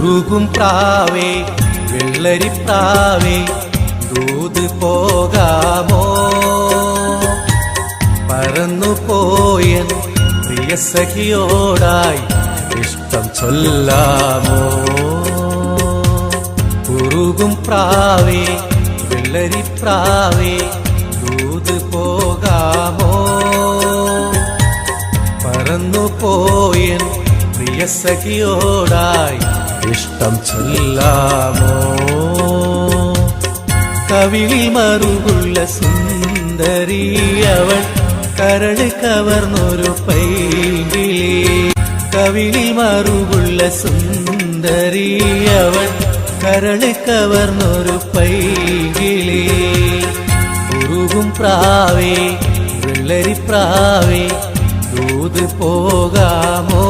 ഉരുകും പ്രാവേ വെള്ളരിപ്രാവേ ദൂത് പോകാമോ പറന്നുപോയൻ പ്രിയ സഖിയോടായി ഇഷ്ടം ചൊല്ലാമോ ഉരുകും പ്രാവേ വെള്ളരിപ്രാവേ ദൂത് പോകാമോ പറന്നുപോയൻ പ്രിയ സഖിയോടായി ഇഷ്ടം ചൊല്ലാമോ കവിളിൽ മറുകുള്ള സുന്ദരി അവൾ കരള് കവർന്നൊരു പൈങ്കിളി കവിളിൽ മറുകുള്ള സുന്ദരി അവൾ കരള് കവർന്നൊരു പൈങ്കിളി ഉരുകും പ്രാവേ വെള്ളരിപ്രാവേ ദൂത് പോകാമോ